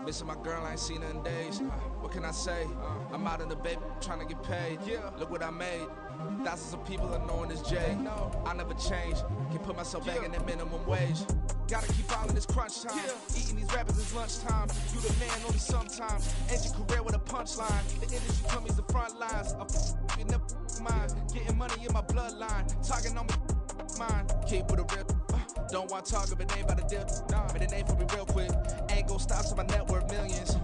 Missing my girl, I ain't seen her in days. What can I say? I'm out in the bay, trying to get paid. Look what I made. Thousands of people are knowing this Jay. I never change. Can put myself back in that minimum wage. Gotta keep following this crunch time. Eating these rappers is lunchtime. You the man only sometimes. End your career with a punchline. The industry told me the front lines. I you never mind. Getting money in my bloodline. Talking on me, mine. Keep with a real. Don't want to talk if it ain't about the dip. But it ain't for me real quick. Ain't gon' stop till my net worth millions.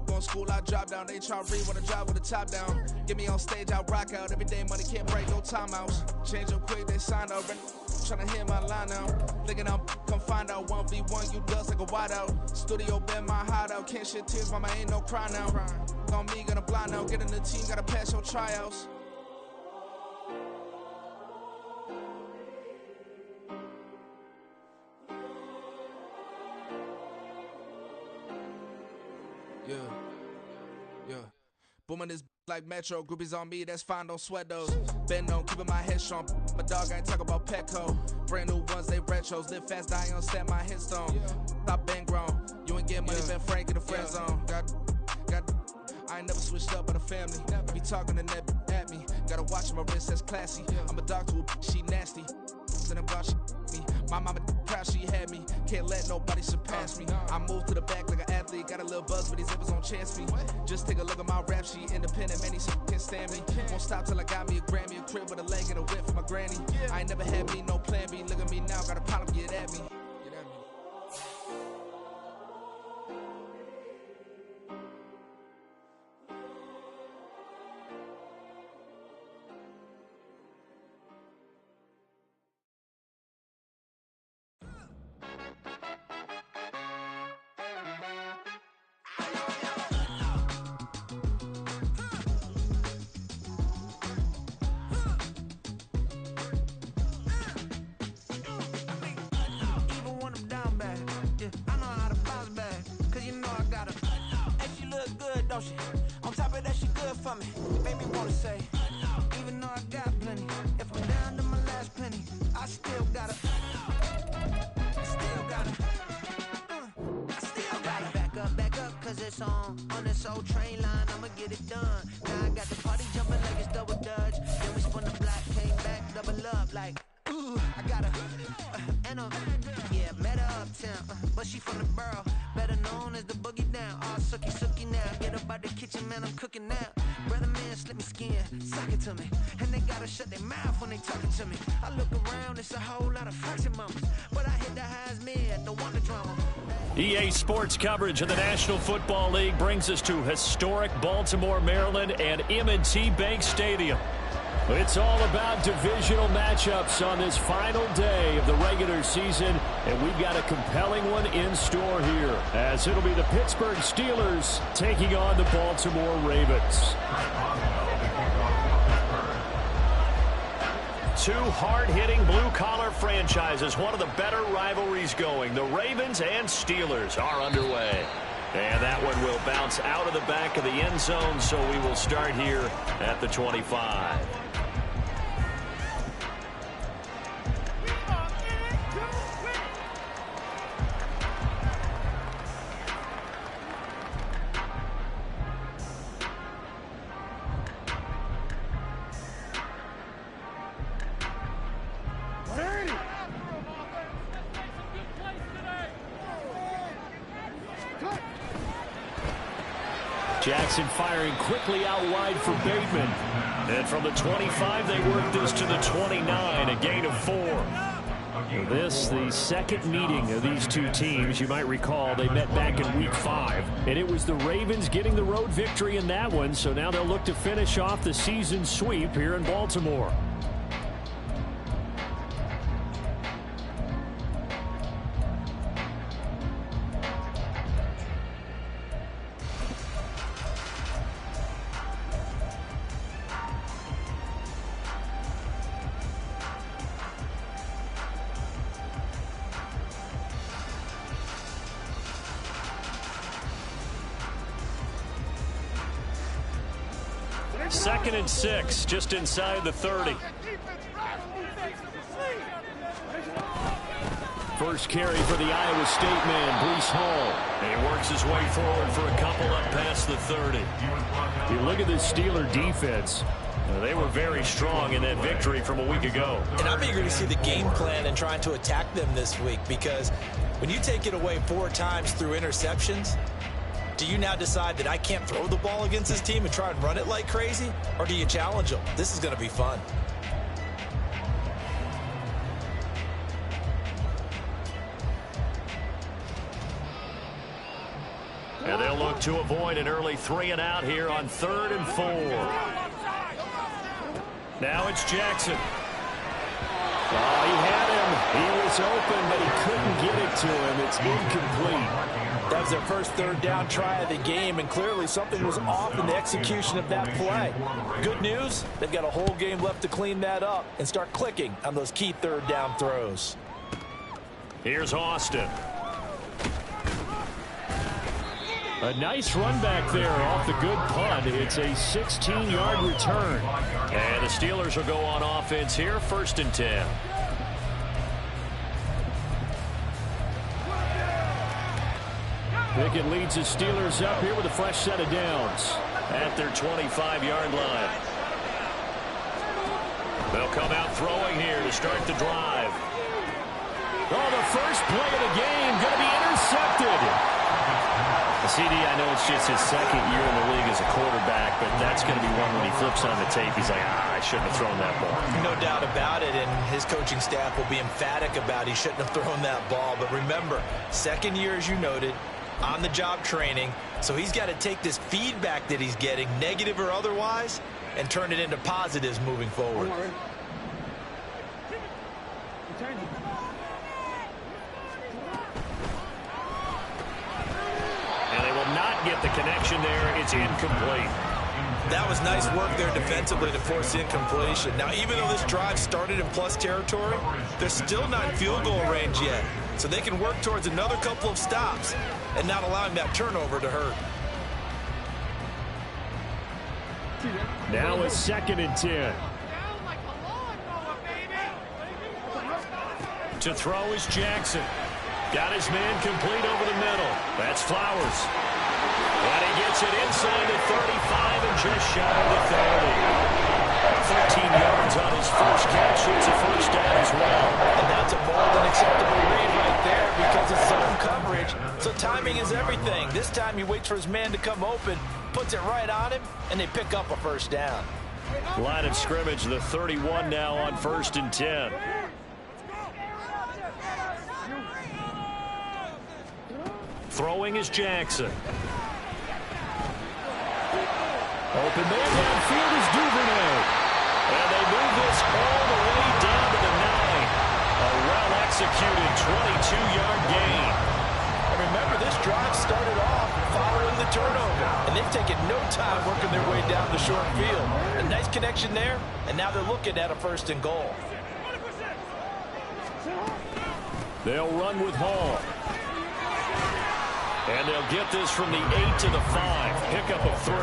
Going school, I drop down. They try to read when I drive with the top down. Get me on stage, I rock out. Every day money can't break, no timeouts. Change up quick, they signed already. Tryna hear my line now. Thinking I'm come find out 1v1, you dust like a wideout. Studio been my hideout. Can't shed tears, mama ain't no cry now. On me, gonna blind now. Get in the team, gotta pass your tryouts. Yeah. Booming this like Metro. Groupies on me, that's fine, don't sweat those. Been on, keeping my head strong. My dog ain't talk about Petco. Brand new ones, they retros. Live fast, die on set my headstone. Stop been grown. You ain't getting money, been Frank in the friend zone. Got. I ain't never switched up on the family. Be talking to that at me. Gotta watch my wrist, that's classy. I'm a dog to a she nasty. And I'm glad she me. My mama proud she had me. Can't let nobody surpass me. I moved to the back like an athlete. Got a little buzz, but these zippers don't chance me. Just take a look at my rap sheet. Independent, man, these can't stand me. Won't stop till I got me a Grammy, a crib with a leg and a whip for my granny. I ain't never had me no plan B. Look at me now, got a problem, get at me. On top of that, she good for me. Made me wanna say, even though I got plenty, if I'm down to my last penny, I still gotta. Back up, cause it's on this old train line, I'ma get it done. Now I got the party jumping like it's double dutch. Then we spun the block, came back, double up like, ooh, I got met her uptown, but she from the borough, better known as the boogie down. All sookie now, get up out the kitchen, man, I'm cooking now. Brother man, slip me skin, suck it to me, and they gotta shut their mouth when they talking to me. I look around, it's a whole lot of fraction mamas, but I hit the highs mid, don't want the drama. EA Sports coverage of the National Football League brings us to historic Baltimore, Maryland, and M&T Bank Stadium. It's all about divisional matchups on this final day of the regular season, and we've got a compelling one in store here, as it'll be the Pittsburgh Steelers taking on the Baltimore Ravens. Two hard-hitting blue-collar franchises, one of the better rivalries going. The Ravens and Steelers are underway. And that one will bounce out of the back of the end zone, so we will start here at the 25. Jackson firing quickly out wide for Bateman. And from the 25, they work this to the 29, a gain of 4. This, the second meeting of these two teams. You might recall they met back in Week 5. And it was the Ravens getting the road victory in that one. So now they'll look to finish off the season sweep here in Baltimore. Second and 6, just inside the 30. first carry for the Iowa State man, Breece Hall. And he works his way forward for a couple up past the 30. You look at this Steeler defense. They were very strong in that victory from a week ago. And I'm eager to see the game plan and trying to attack them this week, because when you take it away 4 times through interceptions, do you now decide that I can't throw the ball against this team and try and run it like crazy? Or do you challenge them? This is going to be fun. And they'll look to avoid an early 3-and-out here on 3rd and 4. Now it's Jackson. Oh, he had him. He was open, but he couldn't get it to him. It's incomplete. That was their first 3rd down try of the game, and clearly something was off in the execution of that play. Good news, they've got a whole game left to clean that up and start clicking on those key 3rd down throws. Here's Austin. A nice run back there off the good punt. It's a 16-yard return. And the Steelers will go on offense here, 1st and 10. Pickett leads the Steelers up here with a fresh set of downs at their 25-yard line. They'll come out throwing here to start the drive. Oh, the first play of the game going to be intercepted. CD, I know it's just his 2nd year in the league as a quarterback, but that's going to be one when he flips on the tape. He's like, I shouldn't have thrown that ball. No doubt about it, and his coaching staff will be emphatic about he shouldn't have thrown that ball. But remember, 2nd year, as you noted, on-the-job training, so he's got to take this feedback that he's getting, negative or otherwise, and turn it into positives moving forward. Get the connection there. It's incomplete. That was nice work there defensively to force incompletion. Now, even though this drive started in plus territory, they're still not in field goal range yet. So they can work towards another couple of stops and not allowing that turnover to hurt. Now it's 2nd and 10. To throw is Jackson. Got his man complete over the middle. That's Flowers. And he gets it inside the 35 and just shy of the 30. 13 yards on his first catch. It's a 1st down as well. And that's a more than acceptable read right there because it's zone coverage. So timing is everything. This time he waits for his man to come open, puts it right on him, and they pick up a 1st down. Line of scrimmage, the 31 now on 1st and 10. Throwing is Jackson. Open man downfield is Duvernay. And they move this all the way down to the 9. A well-executed 22-yard gain. And remember, this drive started off following the turnover. And they've taken no time working their way down the short field. A nice connection there, and now they're looking at a 1st and goal. They'll run with Hall. And they'll get this from the 8 to the 5. Pickup of 3.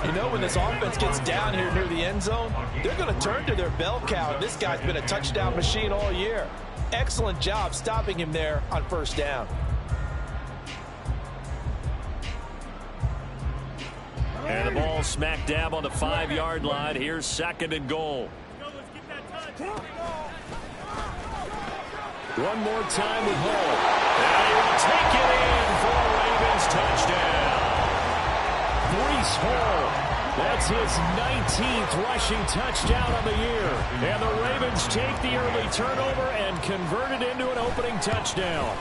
You know, when this offense gets down here near the end zone, they're going to turn to their bell cow. This guy's been a touchdown machine all year. Excellent job stopping him there on 1st down. And the ball smack dab on the 5-yard line. Here's 2nd and goal. One more time with Hall. And he will take it in for a Ravens touchdown. Breece Hall. That's his 19th rushing touchdown on the year. And the Ravens take the early turnover and convert it into an opening touchdown.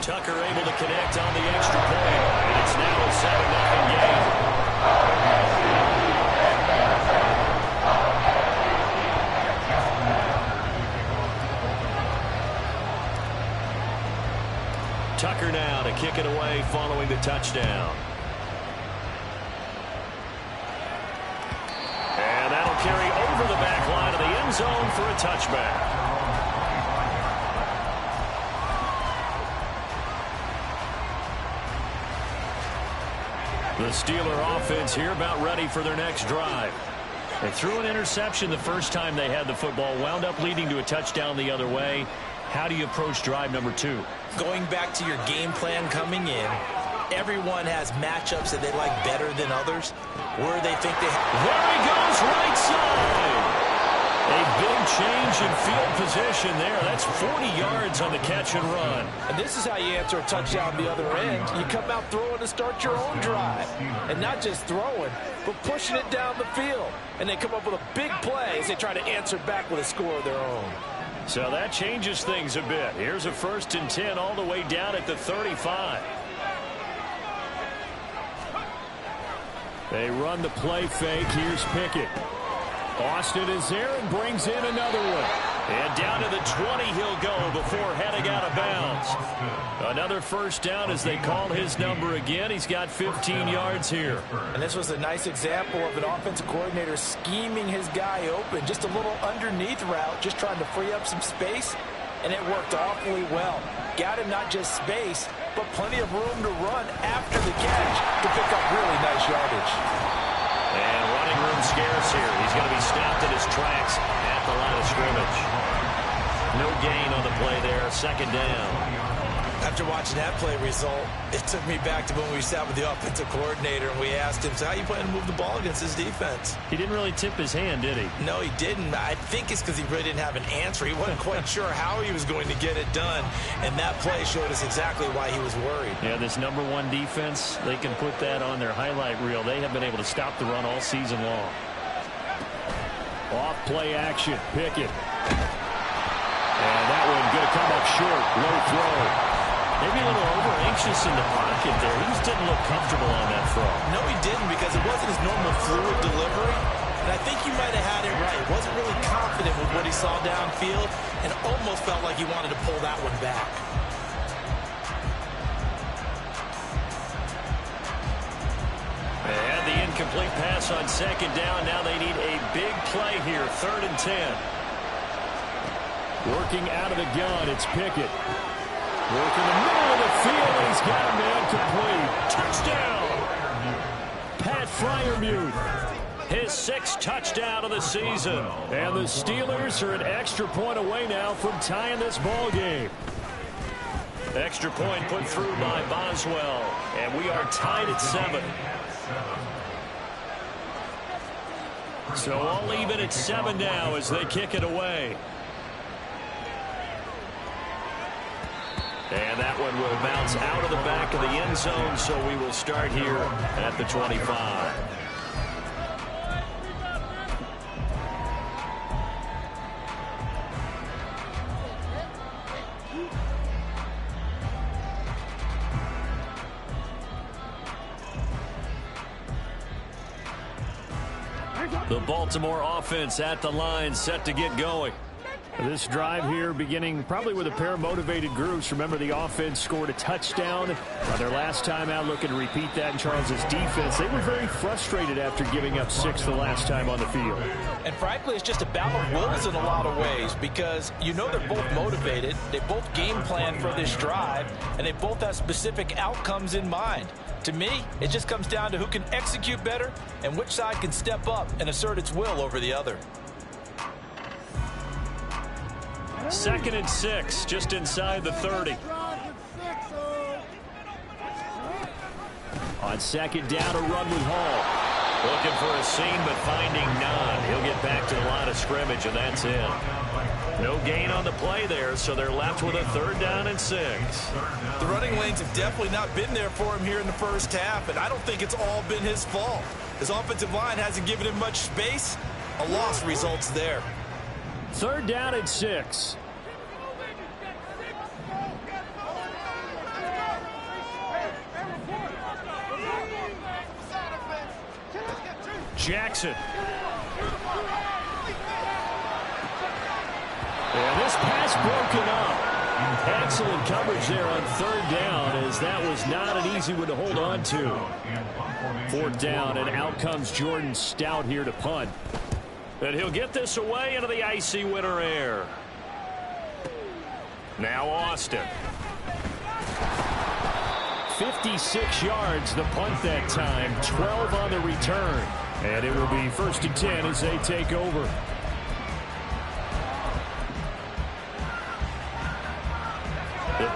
Tucker able to connect on the extra point. And it's now a 7-0 game. Tucker now to kick it away following the touchdown. And that'll carry over the back line of the end zone for a touchback. The Steeler offense here about ready for their next drive. They threw an interception the first time they had the football, wound up leading to a touchdown the other way. How do you approach drive number 2? Going back to your game plan coming in, everyone has matchups that they like better than others, where they think they have. There he goes, right side. A big change in field position there. That's 40 yards on the catch and run. And this is how you answer a touchdown the other end. You come out throwing to start your own drive. And not just throwing, but pushing it down the field. And they come up with a big play as they try to answer back with a score of their own. So that changes things a bit. Here's a 1st and 10 all the way down at the 35. They run the play fake. Here's Pickett. Austin is there and brings in another one. And down to the 20 he'll go before heading out of bounds. Another 1st down as they call his number again. He's got 15 yards here. And this was a nice example of an offensive coordinator scheming his guy open. Just a little underneath route, just trying to free up some space. And it worked awfully well. Got him not just space, but plenty of room to run after the catch to pick up really nice yardage. And running room scarce here. He's going to be stopped in his tracks at the line of scrimmage. No gain on the play there. 2nd down. After watching that play result, it took me back to when we sat with the offensive coordinator and we asked him, so how you plan to move the ball against this defense? He didn't really tip his hand, did he? No, he didn't. I think it's because he really didn't have an answer. He wasn't quite sure how he was going to get it done, and that play showed us exactly why he was worried. Yeah, this number 1 defense, they can put that on their highlight reel. They have been able to stop the run all season long. Off play action, Pickett. And that one going to come up short, low throw. Maybe a little over-anxious in the pocket there. He just didn't look comfortable on that throw. No, he didn't, because it wasn't his normal fluid delivery. And I think you might have had it right. He wasn't really confident with what he saw downfield and almost felt like he wanted to pull that one back. They had the incomplete pass on 2nd down. Now they need a big play here. 3rd and 10. Working out of the gun, it's Pickett. Working the middle of the field, and he's got a man complete. Touchdown! Pat Freiermuth, his 6th touchdown of the season. And the Steelers are an extra point away now from tying this ball game. Extra point put through by Boswell, and we are tied at 7. So all even at 7 now as they kick it away. And that one will bounce out of the back of the end zone, so we will start here at the 25. The Baltimore offense at the line, set to get going. This drive here beginning probably with a pair of motivated groups. Remember, the offense scored a touchdown on their last time out, looking to repeat that in Charles's defense. They were very frustrated after giving up 6 the last time on the field. And frankly, it's just a battle of wills in a lot of ways, because you know they're both motivated, they both game plan for this drive, and they both have specific outcomes in mind. To me, it just comes down to who can execute better and which side can step up and assert its will over the other. 2nd and 6, just inside the 30. On 2nd down, a run with Hall. Looking for a seam, but finding none. He'll get back to the line of scrimmage, and that's it. No gain on the play there, so they're left with a 3rd down and 6. The running lanes have definitely not been there for him here in the first half, and I don't think it's all been his fault. His offensive line hasn't given him much space. A loss results there. 3rd down and 6. Jackson. And this pass broken up. Excellent coverage there on 3rd down, as that was not an easy one to hold on to. 4th down, and out comes Jordan Stout here to punt. And he'll get this away into the icy winter air. Now Austin. 56 yards the punt that time, 12 on the return. And it will be 1st and 10 as they take over.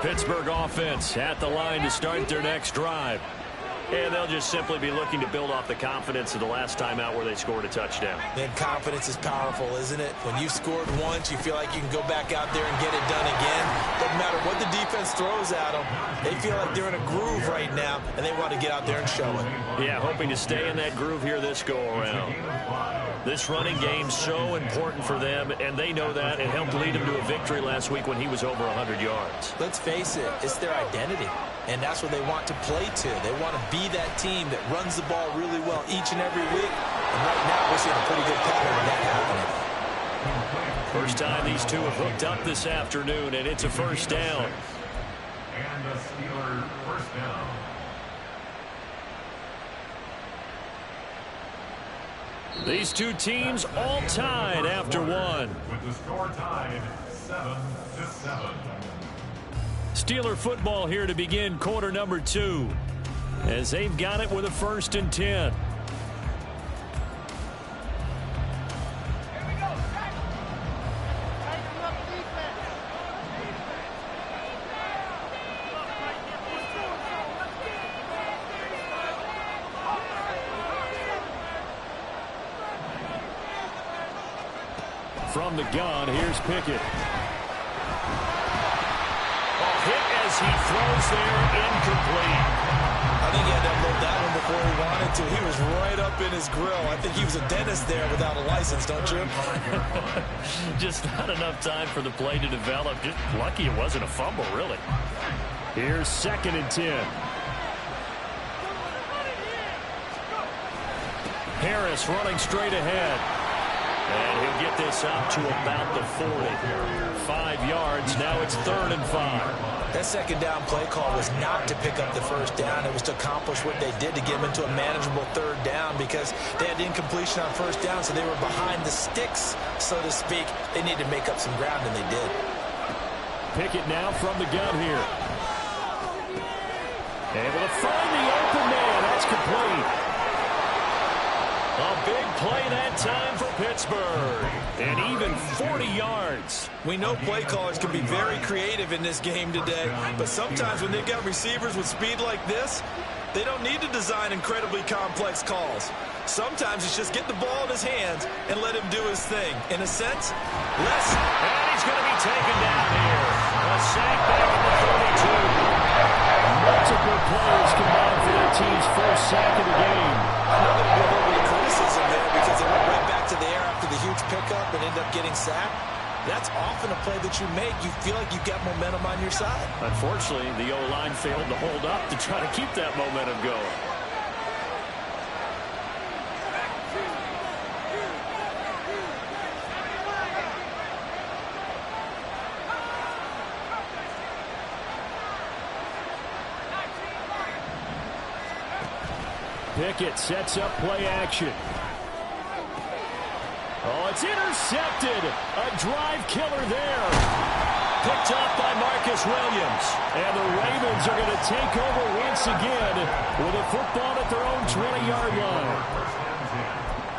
Pittsburgh offense at the line to start their next drive. And they'll just simply be looking to build off the confidence of the last time out where they scored a touchdown. Then confidence is powerful, isn't it? When you scored once, you feel like you can go back out there and get it done again. Doesn't matter what the defense throws at them. They feel like they're in a groove right now, and they want to get out there and show it. Yeah, hoping to stay in that groove here this go-around. This running game so important for them, and they know that. It helped lead them to a victory last week when he was over 100 yards. Let's face it, it's their identity, and that's what they want to play to. They want to be that team that runs the ball really well each and every week, and right now we're seeing a pretty good pattern of that happening. First time these two have hooked up this afternoon, and it's a first down. And the Steelers first down. These two teams all tied after one. With the score tied 7-7. Steeler football here to begin quarter number 2, as they've got it with a 1st and 10. From the gun, here's Pickett. Hit as he throws there, incomplete. I think he had to unload that one before he wanted to. He was right up in his grill. I think he was a dentist there without a license, don't you? Just not enough time for the play to develop. Just lucky it wasn't a fumble, really. Here's 2nd and 10. Harris running straight ahead. And he'll get this up to about the 40. 5 yards. Now it's 3rd and 5. That second down play call was not to pick up the first down. It was to accomplish what they did to get them into a manageable 3rd down because they had incompletion on first down, so they were behind the sticks, so to speak. They needed to make up some ground, and they did. Pickett now from the gun here. Able to find the open man. That's complete. A big play that time for Pittsburgh. And even 40 yards. We know play callers can be very creative in this game today, but sometimes when they've got receivers with speed like this, they don't need to design incredibly complex calls. Sometimes it's just get the ball in his hands and let him do his thing. In a sense, less. And he's going to be taken down here. A sack back at the 32. Multiple players combined for their team's first sack of the game. I know there'll be a little bit of criticism there because they went right back to the air after the huge pickup and end up getting sacked. That's often a play that you make. You feel like you've got momentum on your side. Unfortunately, the O-line failed to hold up to try to keep that momentum going. Pickett sets up play action. Oh, it's intercepted. A drive killer there. Picked up by Marcus Williams. And the Ravens are going to take over once again with a football at their own 20-yard line. First and 10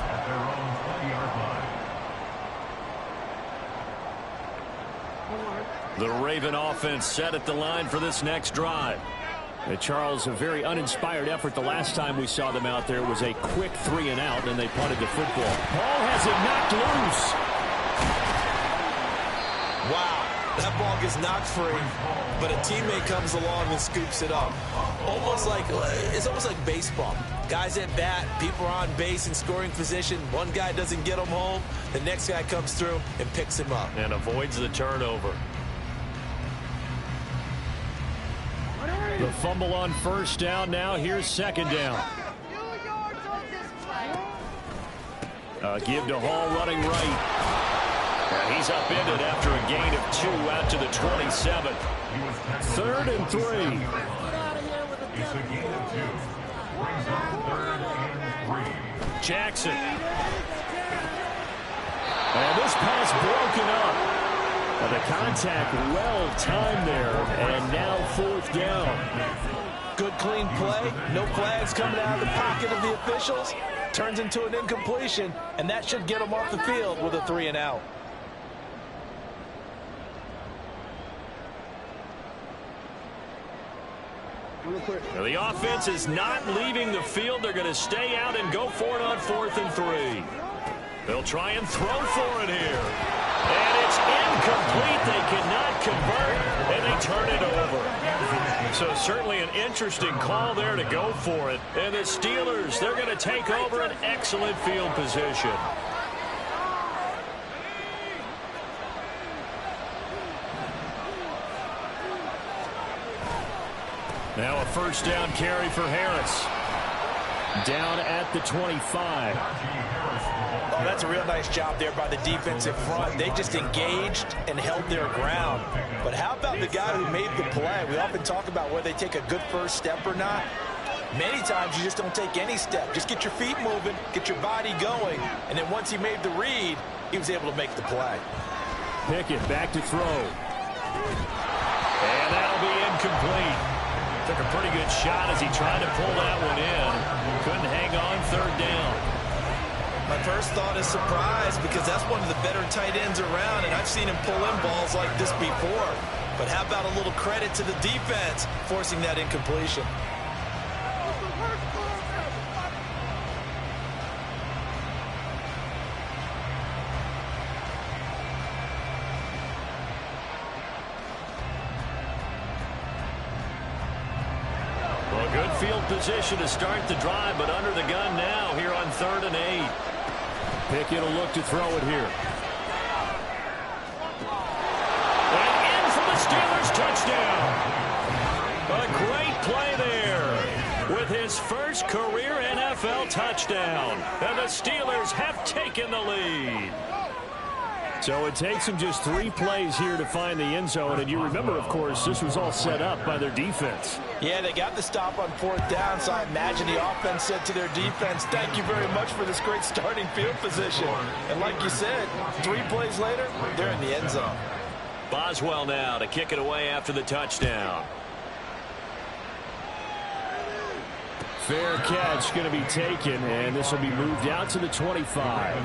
at their own 20-yard line. The Raven offense set at the line for this next drive. Charles, a very uninspired effort the last time we saw them out there was a quick 3 and out, and they punted the football. Ball has it knocked loose. Wow, that ball gets knocked free, but a teammate comes along and scoops it up. It's almost like baseball. Guys at bat, people are on base in scoring position. One guy doesn't get him home. The next guy comes through and picks him up. And avoids the turnover. The fumble on first down. Now here's 2nd down. Give to Hall running right. And he's upended after a gain of 2 out to the 27. 3rd and 3. It's a gain of 2. Brings up 3rd and 3. Jackson. And this pass broken up. The contact well timed there, and now 4th down. Good clean play, no flags coming out of the pocket of the officials. Turns into an incompletion, and that should get them off the field with a 3 and out. Now, the offense is not leaving the field. They're going to stay out and go for it on 4th and 3. They'll try and throw for it here. And it's incomplete. They cannot convert, and they turn it over. So certainly an interesting call there to go for it. And the Steelers, they're going to take over an excellent field position. Now a first down carry for Harris. Down at the 25. Oh, that's a real nice job there by the defensive front. They just engaged and held their ground. But how about the guy who made the play? We often talk about whether they take a good first step or not. Many times you just don't take any step. Just get your feet moving, get your body going, and then once he made the read, he was able to make the play. Pickett back to throw. And that'll be incomplete. Took a pretty good shot as he tried to pull that one in. Couldn't hang on 3rd down. My first thought is surprise, because that's one of the better tight ends around, and I've seen him pull in balls like this before. But how about a little credit to the defense forcing that incompletion? Good field position to start the drive, but under the gun now here on 3rd and 8. Pickett will look to throw it here. And in for the Steelers touchdown. A great play there with his first career NFL touchdown. And the Steelers have taken the lead. So it takes them just 3 plays here to find the end zone. And you remember, of course, this was all set up by their defense. Yeah, they got the stop on 4th down, so I imagine the offense said to their defense, thank you very much for this great starting field position. And like you said, 3 plays later, they're in the end zone. Boswell now to kick it away after the touchdown. Fair catch going to be taken, and this will be moved out to the 25.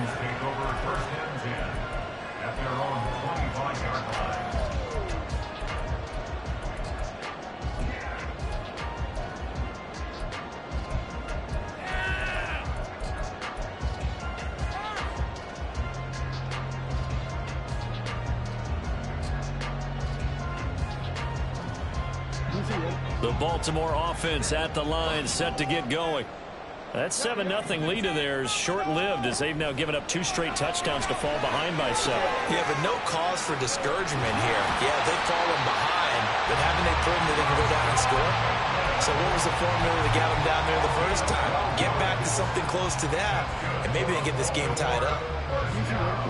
The Baltimore offense at the line, set to get going. That 7-0 lead of theirs short-lived, as they've now given up 2 straight touchdowns to fall behind by 7. Yeah, but no cause for discouragement here. Yeah, they've fallen behind, but haven't they proven that they can go down and score? So what was the formula to get them down there the first time? Get back to something close to that, and maybe they get this game tied up.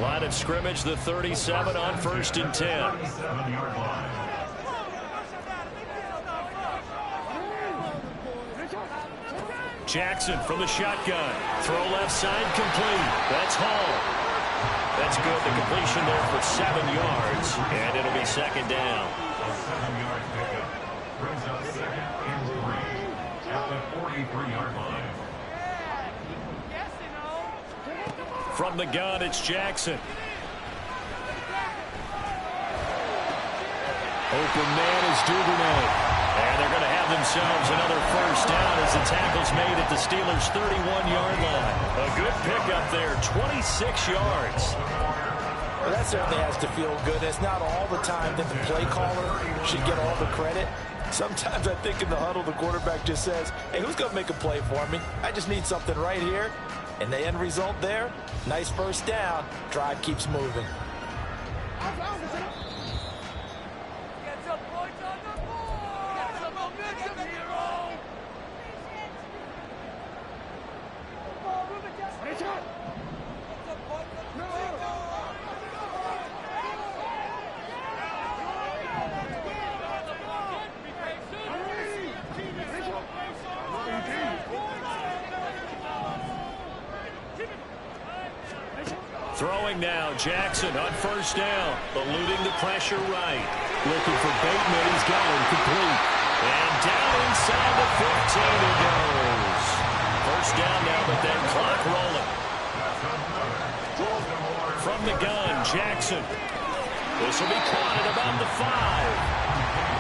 Line of scrimmage, the 37 on 1st and 10. Jackson from the shotgun. Throw left side, complete. That's Hall. That's good. The completion there for 7 yards, and it'll be 2nd down. 7-yard pickup brings up 2nd and 3 at the 43-yard line. From the gun, it's Jackson. Open man is Duvernay. And they're going to have themselves another first down as the tackle's made at the Steelers' 31-yard line. A good pickup there, 26 yards. Well, that certainly has to feel good. It's not all the time that the play caller should get all the credit. Sometimes I think in the huddle, the quarterback just says, hey, who's going to make a play for me? I just need something right here. And the end result there, nice first down. Drive keeps moving. Throwing now, Jackson on first down, eluding the pressure right. Looking for Bateman, he's got him complete. And down inside the 15 he goes. First down now, but then clock rolling. From the gun, Jackson. This will be caught at about the 5.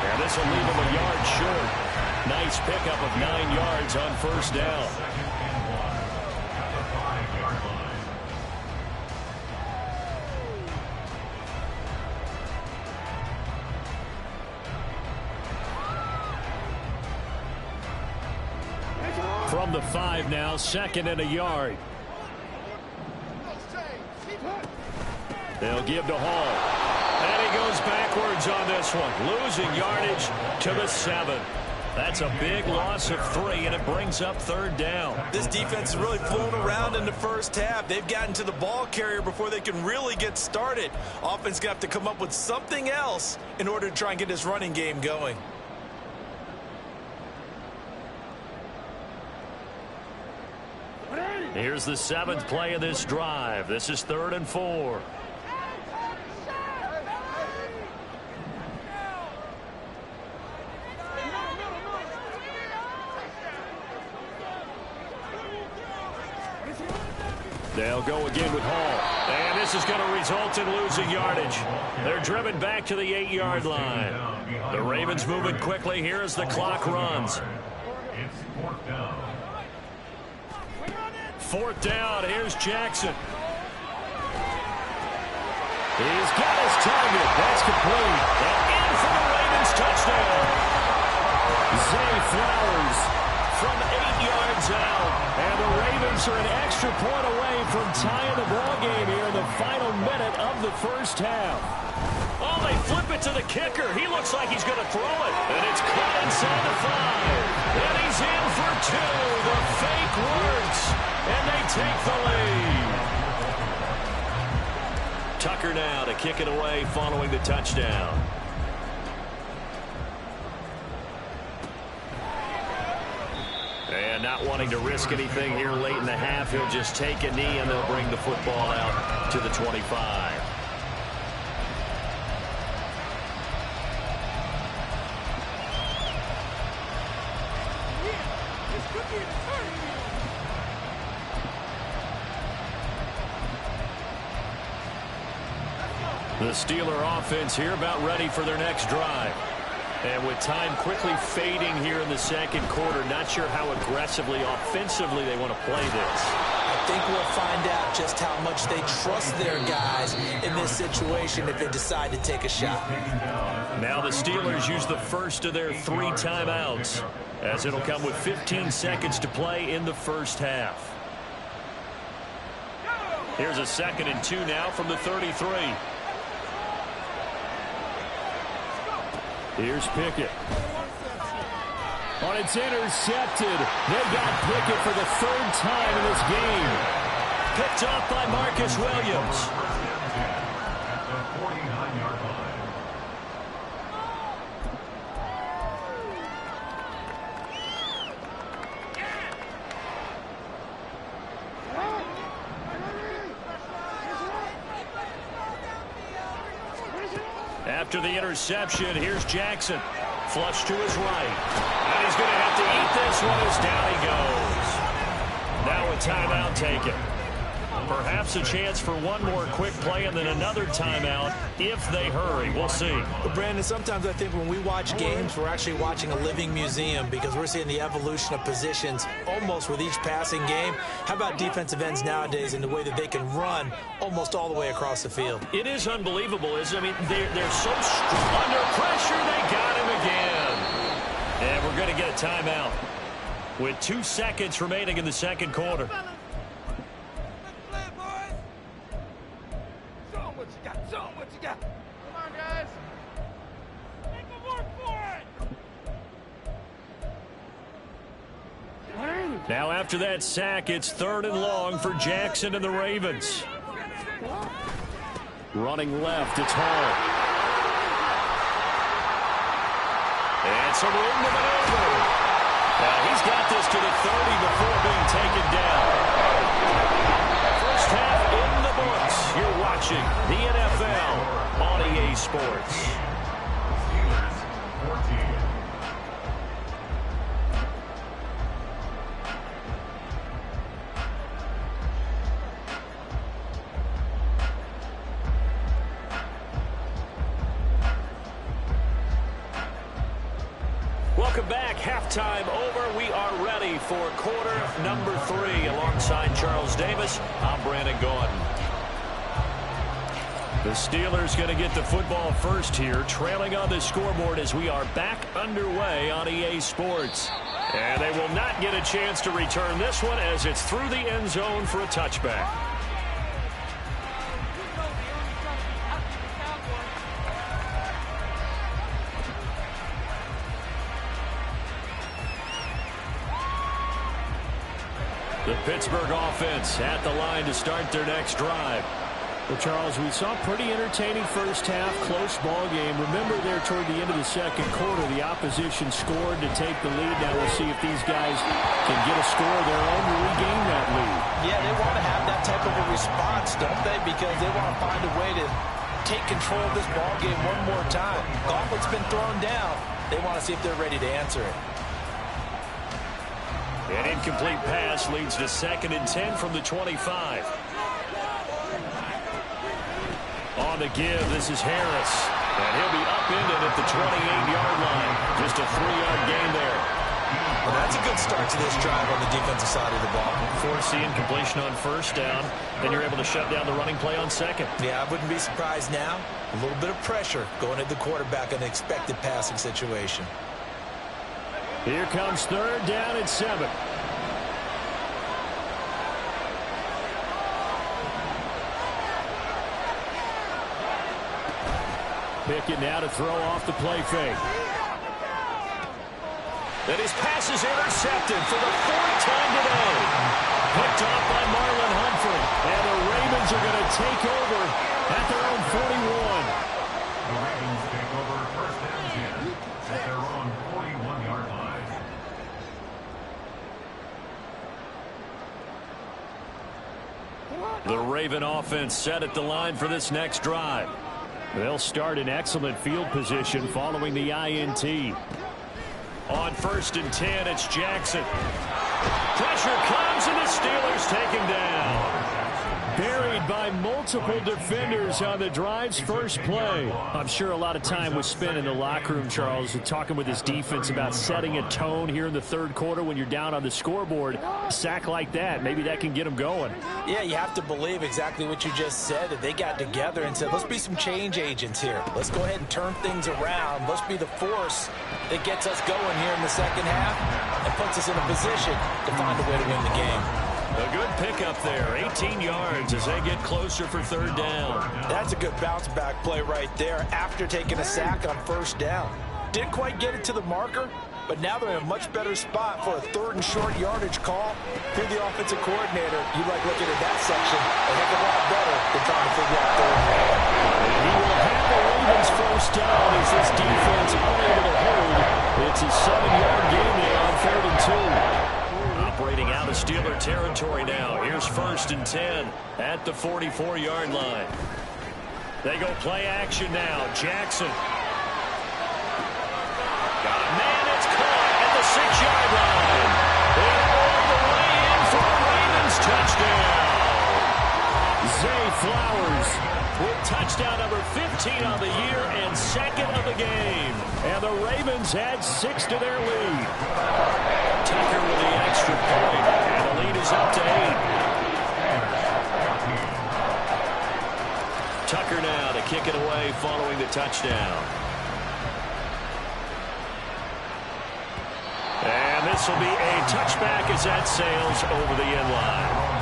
And this will leave him a yard short. Nice pickup of 9 yards on first down. From the 5 now, 2nd and a yard. They'll give to Hall. And he goes backwards on this one, losing yardage to the 7. That's a big loss of 3, and it brings up 3rd down. This defense has really flown around in the first half. They've gotten to the ball carrier before they can really get started. Offense got to have to come up with something else in order to try and get this running game going. Here's the 7th play of this drive. This is 3rd and 4. They'll go again with Hall. And this is going to result in losing yardage. They're driven back to the 8-yard line. The Ravens moving quickly here as the clock runs. It's 4th down. 4th down. Here's Jackson. He's got his target. That's complete. And in for the Ravens touchdown. Zay Flowers from 8 yards out. And the Ravens are an extra point away from tying the ball game here in the final minute of the first half. Oh, they flip it to the kicker. He looks like he's going to throw it. And it's caught inside the 5. And he's in for 2. The fake works. And they take the lead. Tucker now to kick it away following the touchdown. And not wanting to risk anything here late in the half, he'll just take a knee and they'll bring the football out to the 25. The Steeler offense here about ready for their next drive. And with time quickly fading here in the second quarter, not sure how aggressively, offensively they want to play this. I think we'll find out just how much they trust their guys in this situation if they decide to take a shot. Now the Steelers use the first of their 3 timeouts, as it'll come with 15 seconds to play in the first half. Here's a 2nd and 2 now from the 33. Here's Pickett. It's intercepted. They got Pickett for the 3rd time in this game. Picked off by Marcus Williams. At the 49-yard line. After the interception, here's Jackson. Flush to his right. And he's going to have to eat this one as down he goes. Now a timeout taken. Perhaps a chance for one more quick play and then another timeout if they hurry. We'll see. But Brandon, sometimes I think when we watch games, we're actually watching a living museum because we're seeing the evolution of positions almost with each passing game. How about defensive ends nowadays in the way that they can run almost all the way across the field? It is unbelievable, isn't it? I mean, they're so strong. Under pressure, they got him again. And we're going to get a timeout with 2 seconds remaining in the second quarter. Now after that sack, it's 3rd and long for Jackson and the Ravens. Running left, it's Hall. And some room to maneuver. Now he's got this to the 30 before being taken down. First half in the books. You're watching the NFL on EA Sports. Steelers 14. Welcome back. Halftime over. We are ready for quarter number 3. Alongside Charles Davis, I'm Brandon Gaudin. The Steelers going to get the football first here, trailing on the scoreboard as we are back underway on EA Sports. And they will not get a chance to return this one as it's through the end zone for a touchback. The Pittsburgh offense at the line to start their next drive. Well, Charles, we saw a pretty entertaining first half, close ball game. Remember there toward the end of the second quarter, the opposition scored to take the lead. Now we'll see if these guys can get a score of their own to regain that lead. Yeah, they want to have that type of a response, don't they? Because they want to find a way to take control of this ball game one more time. Gauntlet's been thrown down. They want to see if they're ready to answer it. An incomplete pass leads to 2nd and 10 from the 25. On the give, this is Harris. And he'll be upended at the 28-yard line. Just a 3-yard gain there. Well, that's a good start to this drive on the defensive side of the ball. Force the incompletion on first down. Then you're able to shut down the running play on second. Yeah, I wouldn't be surprised now. A little bit of pressure going at the quarterback in an expected passing situation. Here comes 3rd down and 7. Pickett now to throw off the play fake. And his pass is intercepted for the 4th time today. Picked off by Marlon Humphrey. And the Ravens are going to take over at their own 41. The Ravens take over 1st and 10 at their own 41-yard line. The Raven offense set at the line for this next drive. They'll start in excellent field position following the INT. On 1st and 10, it's Jackson. Pressure comes, and the Steelers take him down. Buried by multiple defenders on the drive's first play. I'm sure a lot of time was spent in the locker room, Charles, talking with his defense about setting a tone here in the 3rd quarter when you're down on the scoreboard. A sack like that, maybe that can get them going. Yeah, you have to believe exactly what you just said, that they got together and said, let's be some change agents here. Let's go ahead and turn things around. Let's be the force that gets us going here in the second half and puts us in a position to find a way to win the game. A good pickup there, 18 yards as they get closer for 3rd down. That's a good bounce-back play right there after taking a sack on 1st down. Didn't quite get it to the marker, but now they're in a much better spot for a 3rd and short yardage call. If you're the offensive coordinator, you like looking at that section a heck of a lot better than trying to figure out 3rd down. He will have the Ravens 1st down as this defense unable to hold. It's a 7-yard gain there on 3rd and 2. Operating out of Steeler territory now. Here's 1st and 10 at the 44-yard line. They go play action now. Jackson. Got a man that's caught at the 6-yard line. And all the way in for a Ravens touchdown. Zay Flowers with touchdown number 15 on the year and 2nd of the game. And the Ravens add 6 to their lead. Tucker with the extra point, and the lead is up to 8. Tucker now to kick it away following the touchdown. And this will be a touchback as that sails over the end line.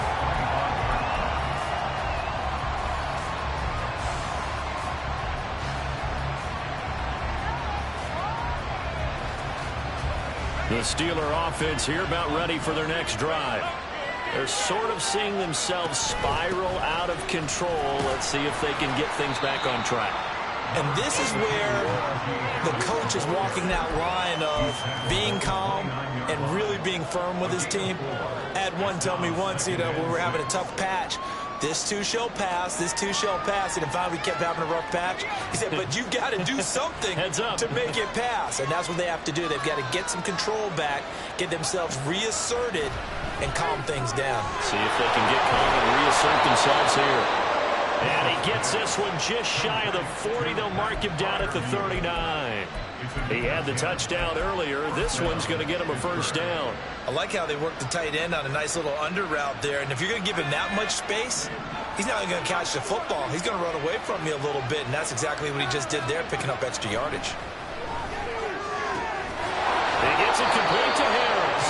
The Steeler offense here about ready for their next drive. They're sort of seeing themselves spiral out of control. Let's see if they can get things back on track. And this is where the coach is walking that line of being calm and really being firm with his team. I had one tell me once, when we were having a tough patch, this too shall pass, this too shall pass. And finally we kept having a rough patch. He said, but you got to do something to make it pass. And that's what they have to do. They've got to get some control back, get themselves reasserted, and calm things down. See if they can get calm and reassert themselves here. And he gets this one just shy of the 40. They'll mark him down at the 39. He had the touchdown earlier. This one's going to get him a first down. I like how they work the tight end on a nice little under route there. And if you're going to give him that much space, he's not only going to catch the football, he's going to run away from you a little bit. And that's exactly what he just did there, picking up extra yardage. He gets it complete to Harris.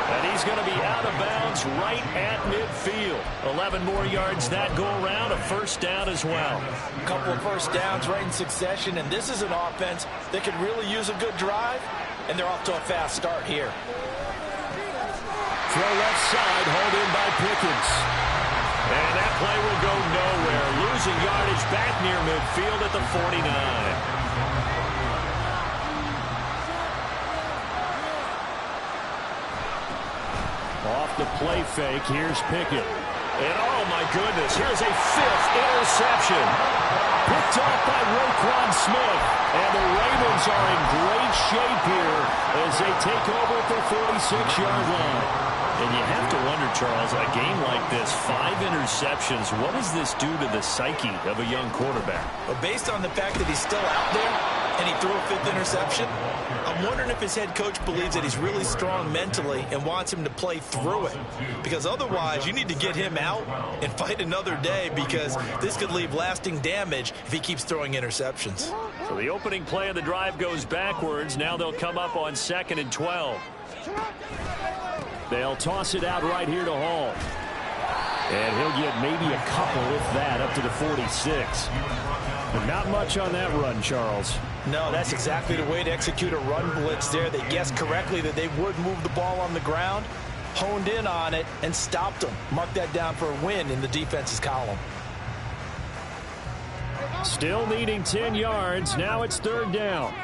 And he's going to be out of bounds right at midfield. 11 more yards that go around, a first down as well. A couple of first downs right in succession, and this is an offense that could really use a good drive, and they're off to a fast start here. Throw left side, hauled in by Pickens. And that play will go nowhere. Losing yardage back near midfield at the 49. Off the play fake, here's Pickett. And oh my goodness, here's a 5th interception. Picked off by Roquan Smith. And the Ravens are in great shape here as they take over at the 46-yard line. And you have to wonder, Charles, a game like this, 5 interceptions, what does this do to the psyche of a young quarterback? But based on the fact that he's still out there and he threw a 5th interception, I'm wondering if his head coach believes that he's really strong mentally and wants him to play through it. Because otherwise, you need to get him out and fight another day, because this could leave lasting damage if he keeps throwing interceptions. So the opening play of the drive goes backwards. Now they'll come up on 2nd and 12. They'll toss it out right here to Hall. And he'll get maybe a couple, if that, up to the 46. But not much on that run, Charles. No, that's exactly the way to execute a run blitz there. They guessed correctly that they would move the ball on the ground, honed in on it, and stopped them. Mark that down for a win in the defense's column. Still needing 10 yards. Now it's 3rd down.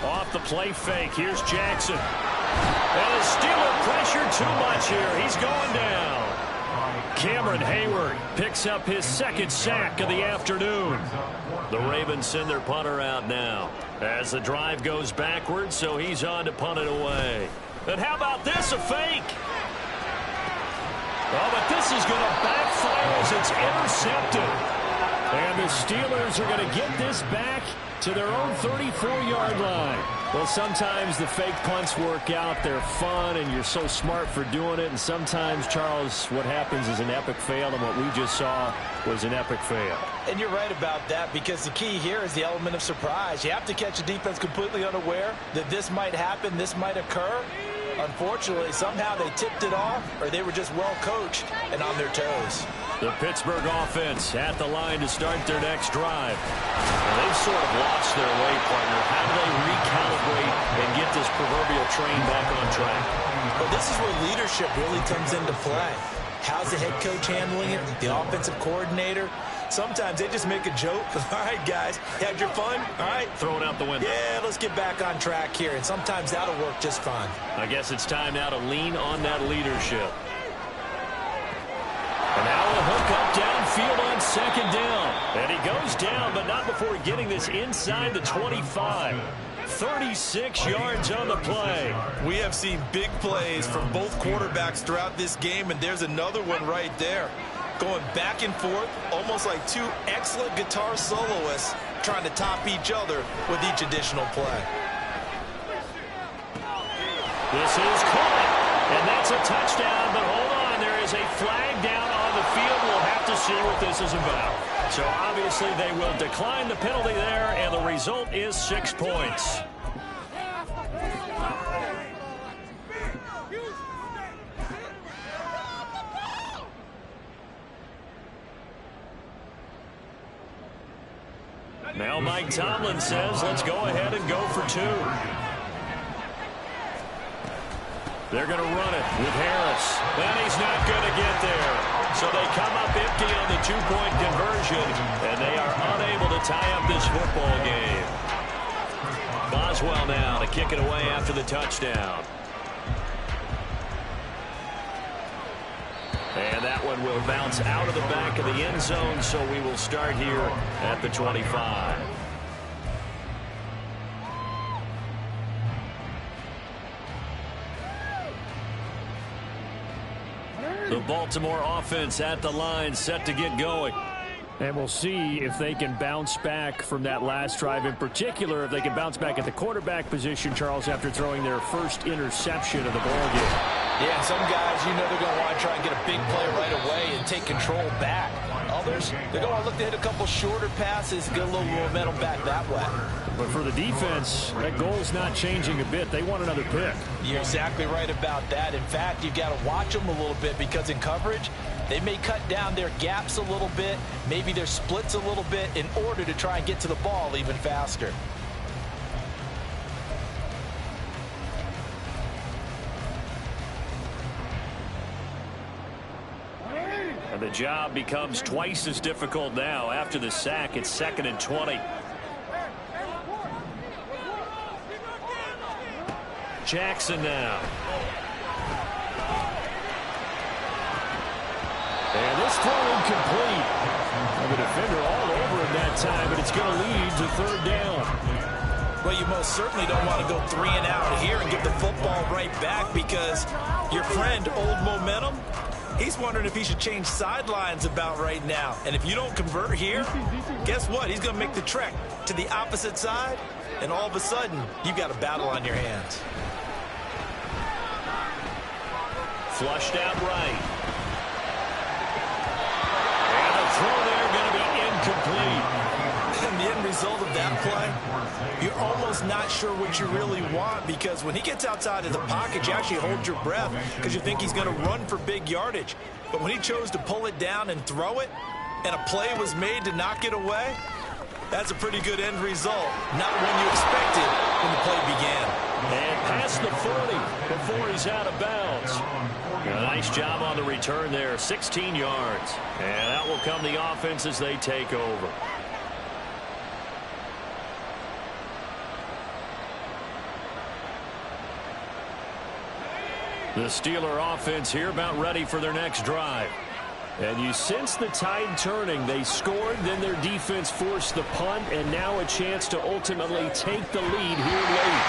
Off the play fake. Here's Jackson. And the Steeler pressure too much here. He's going down. Cameron Hayward picks up his 2nd sack of the afternoon. The Ravens send their punter out now as the drive goes backwards, so he's on to punt it away. And how about this, a fake? Oh, but this is going to backfire as it's intercepted. And the Steelers are going to get this back to their own 34-yard line. Well, sometimes the fake punts work out. They're fun, and you're so smart for doing it. And sometimes, Charles, what happens is an epic fail, and what we just saw was an epic fail. And you're right about that, because the key here is the element of surprise. You have to catch a defense completely unaware that this might happen, this might occur. Unfortunately, somehow they tipped it off, or they were just well coached and on their toes. The Pittsburgh offense at the line to start their next drive. And they've sort of lost their way, partner. How do they recalibrate and get this proverbial train back on track? Well, this is where leadership really comes into play. How's the head coach handling it? The offensive coordinator? Sometimes they just make a joke. All right, guys, had your fun? All right. Throw it out the window. Yeah, let's get back on track here. And sometimes that'll work just fine. I guess it's time now to lean on that leadership. And now a hook up downfield on 2nd down. And he goes down, but not before getting this inside the 25. 36 yards on the play. We have seen big plays from both quarterbacks throughout this game, and there's another one right there. Going back and forth, almost like 2 excellent guitar soloists trying to top each other with each additional play. This is caught, and that's a touchdown, but hold on, there is a flag down on the field. We'll have to see what this is about. So obviously they will decline the penalty there, and the result is 6 points. Now Mike Tomlin says, let's go ahead and go for 2. They're going to run it with Harris. And he's not going to get there. So they come up empty on the 2-point conversion, and they are unable to tie up this football game. Boswell now to kick it away after the touchdown. And that one will bounce out of the back of the end zone, so we will start here at the 25. The Baltimore offense at the line, set to get going. And we'll see if they can bounce back from that last drive, in particular, if they can bounce back at the quarterback position, Charles, after throwing their first interception of the ballgame. Yeah, and some guys, you know they're going to want to try and get a big play right away and take control back. Others, they're going to look to hit a couple shorter passes, get a little momentum back that way. But for the defense, that goal's not changing a bit. They want another pick. You're exactly right about that. In fact, you've got to watch them a little bit because in coverage, they may cut down their gaps a little bit, maybe their splits a little bit in order to try and get to the ball even faster. And the job becomes twice as difficult now. After the sack, it's 2nd and 20. Jackson now. And this throw incomplete. And the defender all over him that time, but it's going to lead to 3rd down. Well, you most certainly don't want to go 3 and out here and get the football right back because your friend, Old Momentum, he's wondering if he should change sidelines about right now. And if you don't convert here, guess what? He's going to make the trek to the opposite side, and all of a sudden, you've got a battle on your hands. Flushed out right. And the throw there going to be incomplete. And the end result of that play, you're almost not sure what you really want because when he gets outside of the pocket, you actually hold your breath because you think he's going to run for big yardage. But when he chose to pull it down and throw it, and a play was made to knock it away, that's a pretty good end result. Not one you expected when the play began. And past the 40 before he's out of bounds. A nice job on the return there, 16 yards. And that will come the offense as they take over. The Steeler offense here about ready for their next drive. And you sense the tide turning. They scored, then their defense forced the punt, and now a chance to ultimately take the lead here late.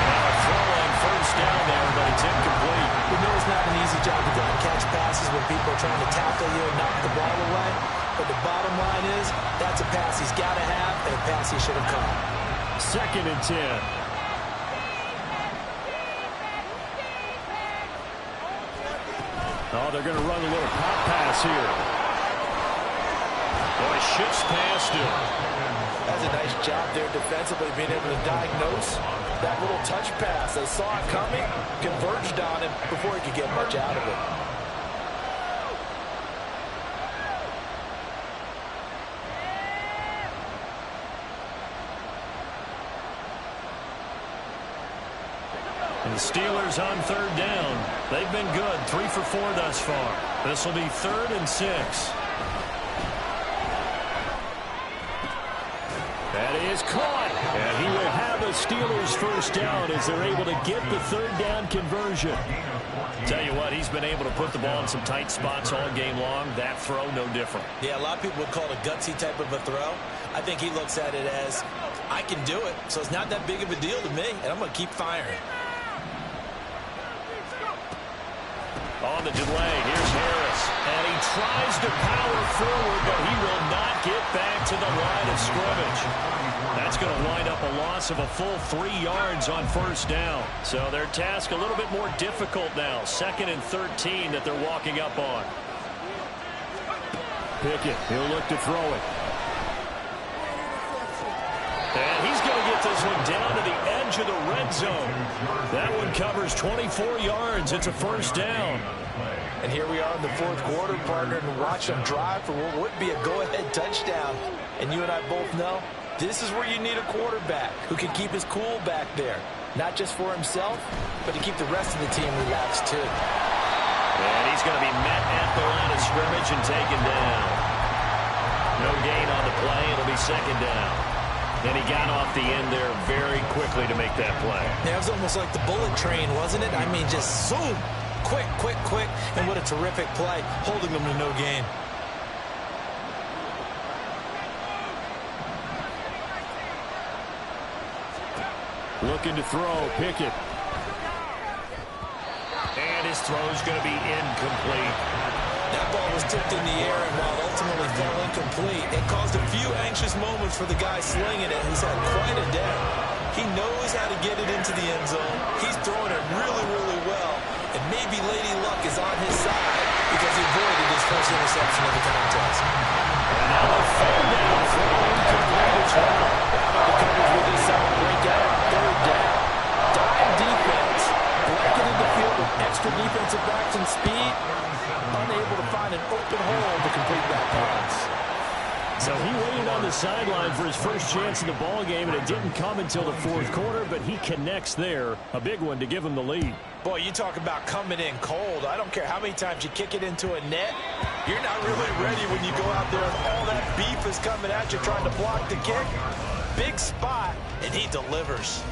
And a throw on 1st down there, but it's incomplete. You know it's not an easy job to go and catch passes when people are trying to tackle you and knock the ball away. But the bottom line is, that's a pass he's got to have and a pass he should have caught. 2nd and 10. Oh, they're going to run a little pop pass here. Boy, shifts past him. That's a nice job there defensively, being able to diagnose that little touch pass. They saw it coming, converged on him before he could get much out of it. And the Steelers on 3rd down. They've been good, 3 for 4 thus far. This will be 3rd and 6. That is caught. And he will have a Steelers 1st down as they're able to get the 3rd down conversion. Tell you what, he's been able to put the ball in some tight spots all game long. That throw, no different. Yeah, a lot of people would call it a gutsy type of a throw. I think he looks at it as, I can do it, so it's not that big of a deal to me, and I'm going to keep firing. On the delay, here's Harris. And he tries to power forward, but he will not get back to the line of scrimmage. That's going to wind up a loss of a full 3 yards on 1st down. So their task a little bit more difficult now. 2nd and 13 that they're walking up on. Pickett, he'll look to throw it. And he's going to get this one down to the edge of the red zone. That one covers 24 yards. It's a 1st down. And here we are in the 4th quarter, partner, and watch them drive for what would be a go-ahead touchdown. And you and I both know this is where you need a quarterback who can keep his cool back there. Not just for himself, but to keep the rest of the team relaxed too. And he's going to be met at the line of scrimmage and taken down. No gain on the play. It'll be 2nd down. And he got off the end there very quickly to make that play. Yeah, it was almost like the bullet train, wasn't it? I mean, just zoom. Quick, quick, quick. And what a terrific play, holding them to no gain. Looking to throw, Pickett. And his throw's going to be incomplete. That ball was tipped in the air, and while it ultimately fell incomplete, it caused a few anxious moments for the guy slinging it. He's had quite a day. He knows how to get it into the end zone. He's throwing it really, really well. And maybe Lady Luck is on his side because he avoided his first interception of the contest. And now the fade down throw incomplete as well. Out of the coverage with this solid breakout. Third down. Dime defense. Blanketed the field with extra defensive backs and speed. Unable to find an open hole to complete that pass. So he waited on the sideline for his first chance in the ball game, and it didn't come until the fourth quarter, but he connects there. A big one to give him the lead. Boy, you talk about coming in cold. I don't care how many times you kick it into a net. You're not really ready when you go out there and all that beef is coming at you trying to block the kick. Big spot, and he delivers.